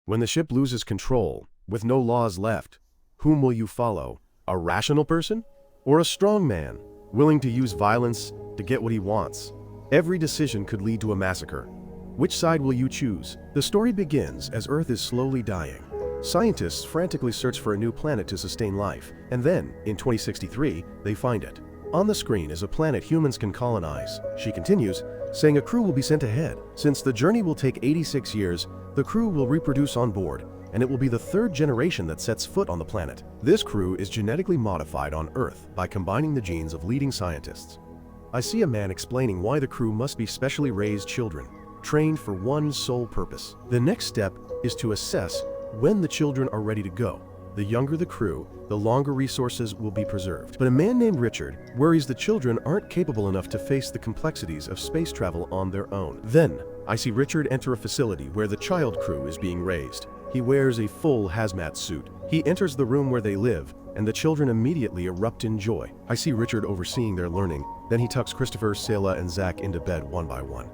When the ship loses control, with no laws left, whom will you follow? A rational person? Or a strong man, willing to use violence to get what he wants? Every decision could lead to a massacre. Which side will you choose? The story begins as Earth is slowly dying. Scientists frantically search for a new planet to sustain life, and then, in 2063, they find it. On the screen is a planet humans can colonize. She continues, saying a crew will be sent ahead. Since the journey will take 86 years, the crew will reproduce on board, and it will be the third generation that sets foot on the planet. This crew is genetically modified on Earth by combining the genes of leading scientists. I see a man explaining why the crew must be specially raised children, trained for one sole purpose. The next step is to assess when the children are ready to go. The younger the crew, the longer resources will be preserved. But a man named Richard worries the children aren't capable enough to face the complexities of space travel on their own. Then, I see Richard enter a facility where the child crew is being raised. He wears a full hazmat suit. He enters the room where they live, and the children immediately erupt in joy. I see Richard overseeing their learning. Then he tucks Christopher, Selah, and Zach into bed one by one.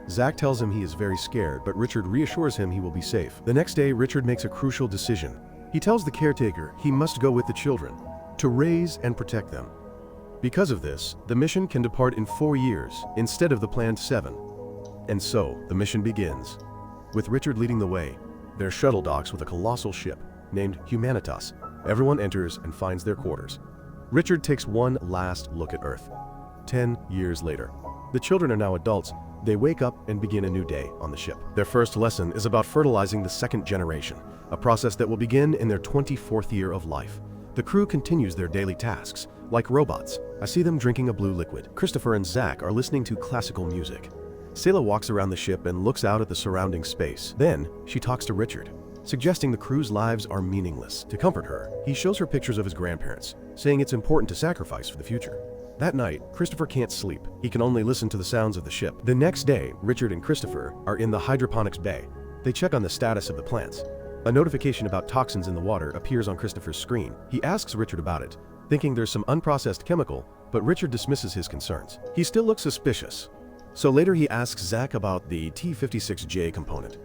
Zach tells him he is very scared, but Richard reassures him he will be safe. The next day, Richard makes a crucial decision. He tells the caretaker he must go with the children to raise and protect them. Because of this, the mission can depart in 4 years instead of the planned 7. And so, the mission begins. With Richard leading the way, their shuttle docks with a colossal ship named Humanitas. Everyone enters and finds their quarters. Richard takes one last look at Earth. 10 years later. The children are now adults. They wake up and begin a new day on the ship. Their first lesson is about fertilizing the second generation, a process that will begin in their 24th year of life. The crew continues their daily tasks, like robots. I see them drinking a blue liquid. Christopher and Zach are listening to classical music. Selah walks around the ship and looks out at the surrounding space. Then, she talks to Richard, suggesting the crew's lives are meaningless. To comfort her, he shows her pictures of his grandparents, saying it's important to sacrifice for the future. That night, Christopher can't sleep. He can only listen to the sounds of the ship. The next day, Richard and Christopher are in the hydroponics bay. They check on the status of the plants. A notification about toxins in the water appears on Christopher's screen. He asks Richard about it, thinking there's some unprocessed chemical, but Richard dismisses his concerns. He still looks suspicious. So later he asks Zach about the T56J component.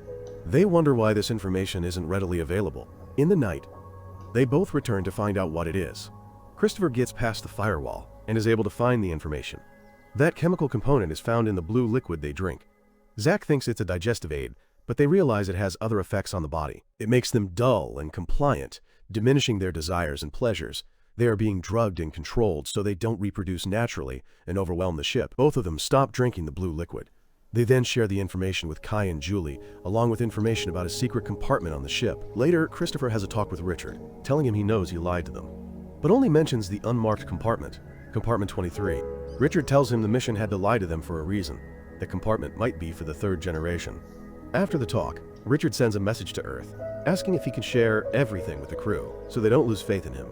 They wonder why this information isn't readily available. In the night, they both return to find out what it is. Christopher gets past the firewall and is able to find the information. That chemical component is found in the blue liquid they drink. Zach thinks it's a digestive aid, but they realize it has other effects on the body. It makes them dull and compliant, diminishing their desires and pleasures. They are being drugged and controlled so they don't reproduce naturally and overwhelm the ship. Both of them stop drinking the blue liquid. They then share the information with Kai and Julie, along with information about a secret compartment on the ship. Later, Christopher has a talk with Richard, telling him he knows he lied to them, but only mentions the unmarked compartment, Compartment 23. Richard tells him the mission had to lie to them for a reason. The compartment might be for the third generation. After the talk, Richard sends a message to Earth, asking if he can share everything with the crew, so they don't lose faith in him.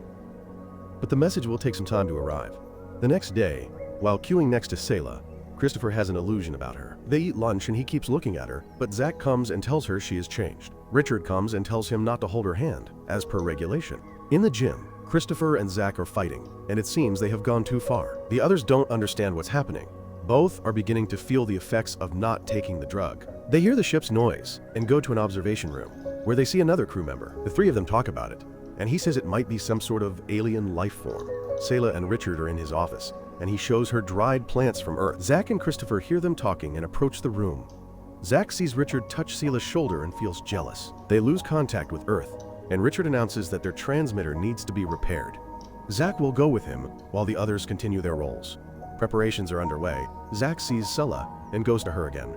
But the message will take some time to arrive. The next day, while queuing next to Selah, Christopher has an illusion about her. They eat lunch and he keeps looking at her, but Zach comes and tells her she has changed. Richard comes and tells him not to hold her hand, as per regulation. In the gym, Christopher and Zach are fighting, and it seems they have gone too far. The others don't understand what's happening. Both are beginning to feel the effects of not taking the drug. They hear the ship's noise and go to an observation room, where they see another crew member. The three of them talk about it, and he says it might be some sort of alien life form. Selah and Richard are in his office, and he shows her dried plants from Earth. Zach and Christopher hear them talking and approach the room. Zach sees Richard touch Selah's shoulder and feels jealous. They lose contact with Earth, and Richard announces that their transmitter needs to be repaired. Zach will go with him while the others continue their roles. Preparations are underway. Zach sees Selah and goes to her again.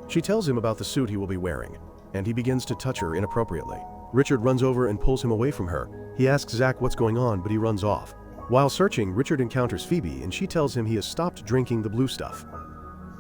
She tells him about the suit he will be wearing, and he begins to touch her inappropriately. Richard runs over and pulls him away from her. He asks Zach what's going on, but he runs off. While searching, Richard encounters Phoebe, and she tells him he has stopped drinking the blue stuff.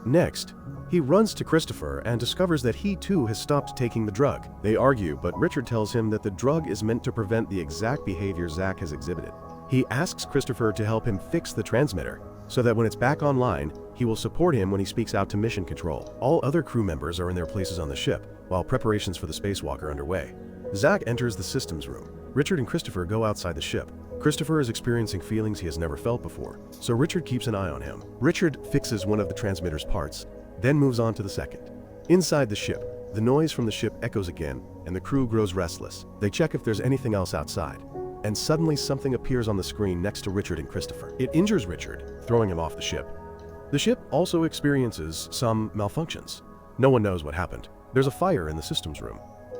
Next, he runs to Christopher and discovers that he too has stopped taking the drug. They argue, but Richard tells him that the drug is meant to prevent the exact behavior Zach has exhibited. He asks Christopher to help him fix the transmitter, so that when it's back online, he will support him when he speaks out to mission control. All other crew members are in their places on the ship, while preparations for the spacewalk are underway. Zach enters the systems room. Richard and Christopher go outside the ship. Christopher is experiencing feelings he has never felt before, so Richard keeps an eye on him. Richard fixes one of the transmitter's parts, then moves on to the second. Inside the ship, the noise from the ship echoes again, and the crew grows restless. They check if there's anything else outside, and suddenly something appears on the screen next to Richard and Christopher. It injures Richard, throwing him off the ship. The ship also experiences some malfunctions. No one knows what happened. There's a fire in the systems room.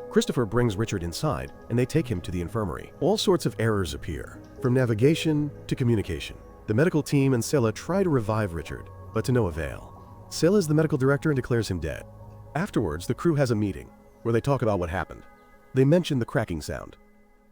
Christopher brings Richard inside, and they take him to the infirmary. All sorts of errors appear, from navigation to communication. The medical team and Sela try to revive Richard, but to no avail. Sela is the medical director and declares him dead. Afterwards, the crew has a meeting, where they talk about what happened. They mention the cracking sound.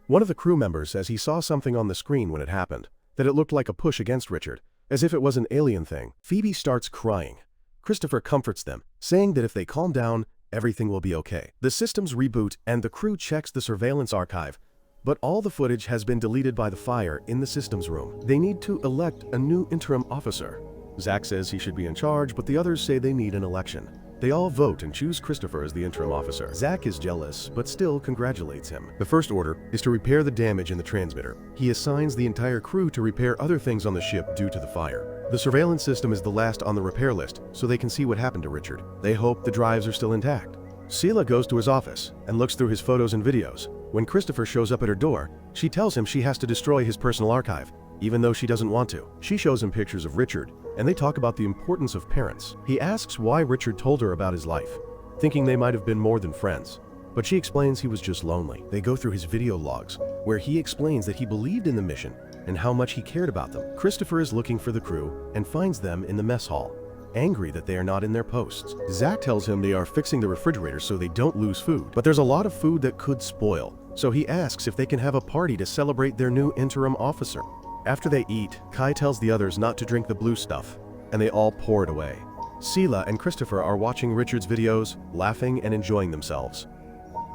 One of the crew members says he saw something on the screen when it happened, that it looked like a push against Richard, as if it was an alien thing. Phoebe starts crying. Christopher comforts them, saying that if they calm down, everything will be okay. The systems reboot and the crew checks the surveillance archive, but all the footage has been deleted by the fire in the systems room. They need to elect a new interim officer. Zach says he should be in charge, but the others say they need an election. They all vote and choose Christopher as the interim officer. Zach is jealous, but still congratulates him. The first order is to repair the damage in the transmitter. He assigns the entire crew to repair other things on the ship due to the fire. The surveillance system is the last on the repair list, so they can see what happened to Richard. They hope the drives are still intact. Sela goes to his office and looks through his photos and videos. When Christopher shows up at her door, she tells him she has to destroy his personal archive, even though she doesn't want to. She shows him pictures of Richard, and they talk about the importance of parents. He asks why Richard told her about his life, thinking they might have been more than friends. But she explains he was just lonely. They go through his video logs, where he explains that he believed in the mission and how much he cared about them. Christopher is looking for the crew and finds them in the mess hall, angry that they are not in their posts. Zach tells him they are fixing the refrigerator so they don't lose food, but there's a lot of food that could spoil, so he asks if they can have a party to celebrate their new interim officer. After they eat, Kai tells the others not to drink the blue stuff, and they all pour it away. Sela and Christopher are watching Richard's videos, laughing and enjoying themselves.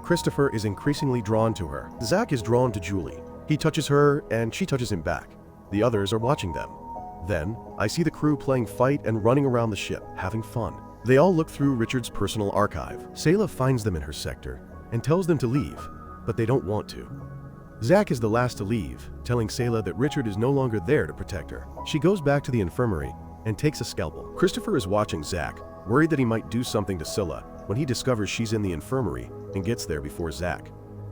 Christopher is increasingly drawn to her. Zach is drawn to Julie. He touches her, and she touches him back. The others are watching them. Then, I see the crew playing fight and running around the ship, having fun. They all look through Richard's personal archive. Sela finds them in her sector and tells them to leave, but they don't want to. Zach is the last to leave, telling Sela that Richard is no longer there to protect her. She goes back to the infirmary and takes a scalpel. Christopher is watching Zach, worried that he might do something to Sela, when he discovers she's in the infirmary and gets there before Zach.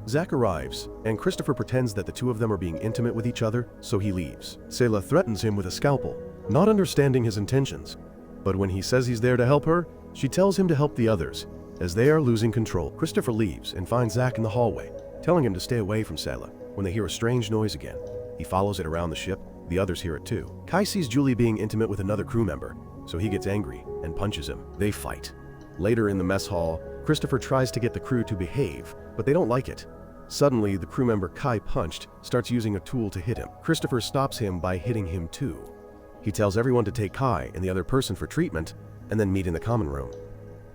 Zach arrives, and Christopher pretends that the two of them are being intimate with each other, so he leaves. Sela threatens him with a scalpel, not understanding his intentions. But when he says he's there to help her, she tells him to help the others, as they are losing control. Christopher leaves and finds Zach in the hallway, telling him to stay away from Sela. When they hear a strange noise again, he follows it around the ship. The others hear it too. Kai sees Julie being intimate with another crew member, so he gets angry and punches him. They fight. Later in the mess hall, Christopher tries to get the crew to behave, but they don't like it. Suddenly, the crew member Kai punched starts using a tool to hit him. Christopher stops him by hitting him too. He tells everyone to take Kai and the other person for treatment, and then meet in the common room.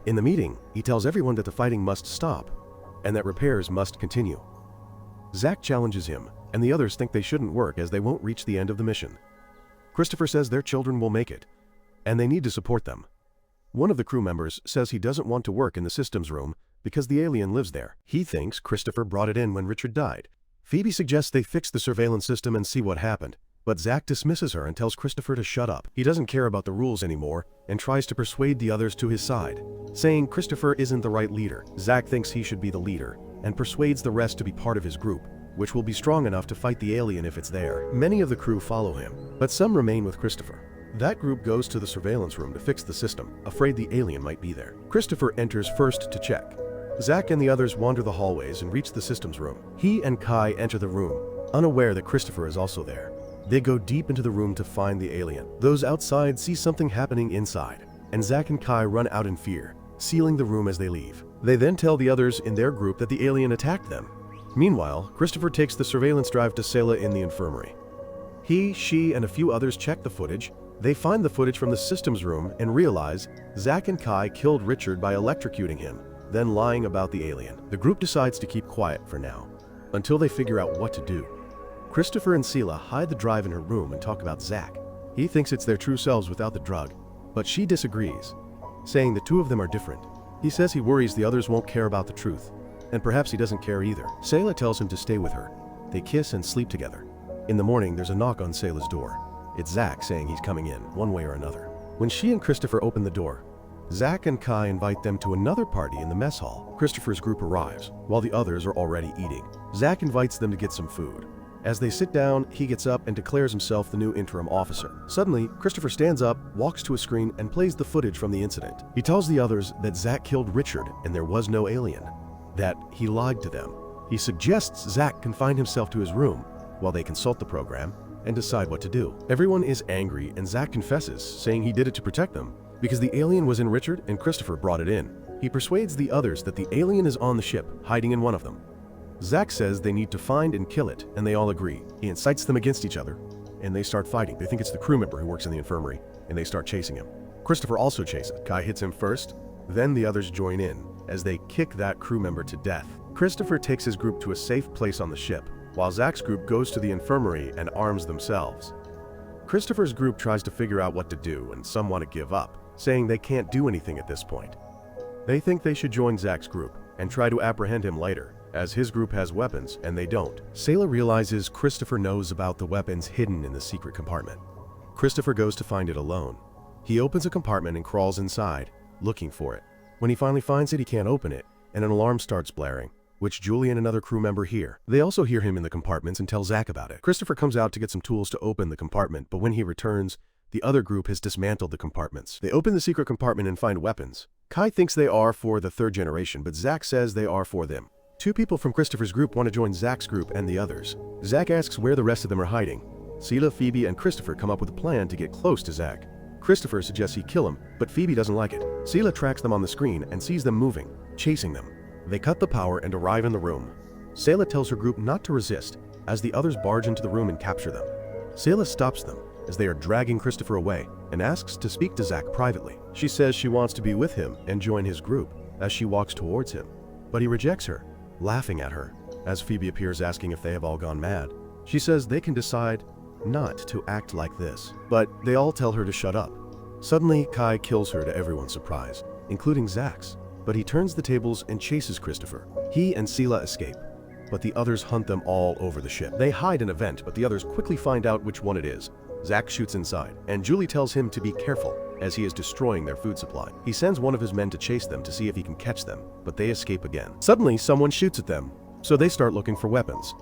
In the meeting, he tells everyone that the fighting must stop, and that repairs must continue. Zach challenges him, and the others think they shouldn't work as they won't reach the end of the mission. Christopher says their children will make it, and they need to support them. One of the crew members says he doesn't want to work in the systems room because the alien lives there. He thinks Christopher brought it in when Richard died. Phoebe suggests they fix the surveillance system and see what happened, but Zach dismisses her and tells Christopher to shut up. He doesn't care about the rules anymore and tries to persuade the others to his side, saying Christopher isn't the right leader. Zach thinks he should be the leader and persuades the rest to be part of his group, which will be strong enough to fight the alien if it's there. Many of the crew follow him, but some remain with Christopher. That group goes to the surveillance room to fix the system, afraid the alien might be there. Christopher enters first to check. Zach and the others wander the hallways and reach the systems room. He and Kai enter the room, unaware that Christopher is also there. They go deep into the room to find the alien. Those outside see something happening inside, and Zach and Kai run out in fear, sealing the room as they leave. They then tell the others in their group that the alien attacked them. Meanwhile, Christopher takes the surveillance drive to Sela in the infirmary. He, she, and a few others check the footage. They find the footage from the systems room and realize Zach and Kai killed Richard by electrocuting him, then lying about the alien. The group decides to keep quiet for now, until they figure out what to do. Christopher and Sela hide the drive in her room and talk about Zach. He thinks it's their true selves without the drug, but she disagrees, saying the two of them are different. He says he worries the others won't care about the truth, and perhaps he doesn't care either. Sela tells him to stay with her. They kiss and sleep together. In the morning, there's a knock on Sela's door. It's Zach saying he's coming in, one way or another. When she and Christopher open the door, Zach and Kai invite them to another party in the mess hall. Christopher's group arrives, while the others are already eating. Zach invites them to get some food. As they sit down, he gets up and declares himself the new interim officer. Suddenly, Christopher stands up, walks to a screen, and plays the footage from the incident. He tells the others that Zach killed Richard and there was no alien, that he lied to them. He suggests Zach confine himself to his room while they consult the program and decide what to do. Everyone is angry and Zach confesses, saying he did it to protect them because the alien was in Richard and Christopher brought it in. He persuades the others that the alien is on the ship, hiding in one of them. Zach says they need to find and kill it, and they all agree. He incites them against each other, and they start fighting. They think it's the crew member who works in the infirmary, and they start chasing him. Christopher also chases. Kai hits him first, then the others join in, as they kick that crew member to death. Christopher takes his group to a safe place on the ship, while Zach's group goes to the infirmary and arms themselves. Christopher's group tries to figure out what to do, and some want to give up, saying they can't do anything at this point. They think they should join Zach's group and try to apprehend him later, as his group has weapons and they don't. Sayla realizes Christopher knows about the weapons hidden in the secret compartment. Christopher goes to find it alone. He opens a compartment and crawls inside, looking for it. When he finally finds it, he can't open it, and an alarm starts blaring, which Julie and another crew member hear. They also hear him in the compartments and tell Zach about it. Christopher comes out to get some tools to open the compartment, but when he returns, the other group has dismantled the compartments. They open the secret compartment and find weapons. Kai thinks they are for the third generation, but Zach says they are for them. Two people from Christopher's group want to join Zach's group and the others. Zach asks where the rest of them are hiding. Sela, Phoebe, and Christopher come up with a plan to get close to Zach. Christopher suggests he kill him, but Phoebe doesn't like it. Sela tracks them on the screen and sees them moving, chasing them. They cut the power and arrive in the room. Sela tells her group not to resist, as the others barge into the room and capture them. Sela stops them as they are dragging Christopher away and asks to speak to Zach privately. She says she wants to be with him and join his group as she walks towards him, but he rejects her, laughing at her, as Phoebe appears asking if they have all gone mad. She says they can decide not to act like this, but they all tell her to shut up. Suddenly, Kai kills her to everyone's surprise, including Zach's, but he turns the tables and chases Christopher. He and Sela escape, but the others hunt them all over the ship. They hide in a vent, but the others quickly find out which one it is. Zach shoots inside, and Julie tells him to be careful, as he is destroying their food supply. He sends one of his men to chase them to see if he can catch them, but they escape again. Suddenly, someone shoots at them, so they start looking for weapons.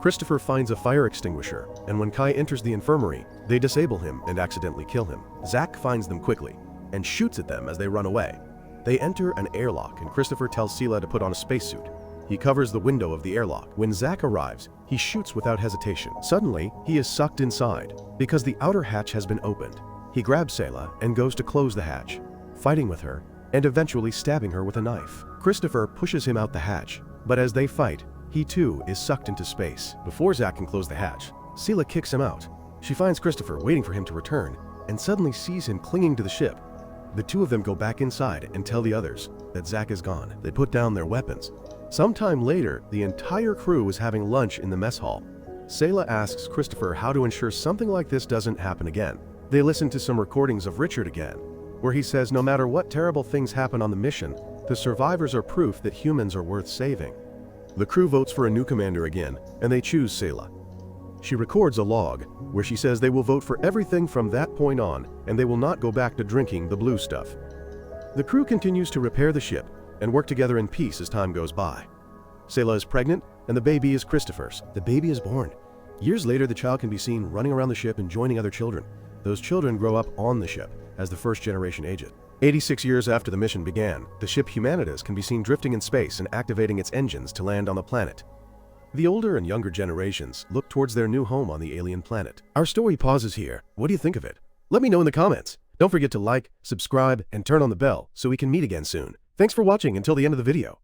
Christopher finds a fire extinguisher, and when Kai enters the infirmary, they disable him and accidentally kill him. Zach finds them quickly, and shoots at them as they run away. They enter an airlock, and Christopher tells Sela to put on a spacesuit. He covers the window of the airlock. When Zach arrives, he shoots without hesitation. Suddenly, he is sucked inside, because the outer hatch has been opened. He grabs Sela and goes to close the hatch, fighting with her, and eventually stabbing her with a knife. Christopher pushes him out the hatch, but as they fight, he too is sucked into space. Before Zach can close the hatch, Sela kicks him out. She finds Christopher waiting for him to return, and suddenly sees him clinging to the ship. The two of them go back inside and tell the others that Zach is gone. They put down their weapons. Sometime later, the entire crew is having lunch in the mess hall. Sela asks Christopher how to ensure something like this doesn't happen again. They listen to some recordings of Richard again, where he says no matter what terrible things happen on the mission, the survivors are proof that humans are worth saving. The crew votes for a new commander again, and they choose Sela. She records a log, where she says they will vote for everything from that point on, and they will not go back to drinking the blue stuff. The crew continues to repair the ship, and work together in peace as time goes by. Sela is pregnant, and the baby is Christopher's. The baby is born. Years later, the child can be seen running around the ship and joining other children. Those children grow up on the ship as the first generation age it. 86 years after the mission began, the ship Humanitas can be seen drifting in space and activating its engines to land on the planet. The older and younger generations look towards their new home on the alien planet. Our story pauses here. What do you think of it? Let me know in the comments. Don't forget to like, subscribe, and turn on the bell so we can meet again soon. Thanks for watching until the end of the video.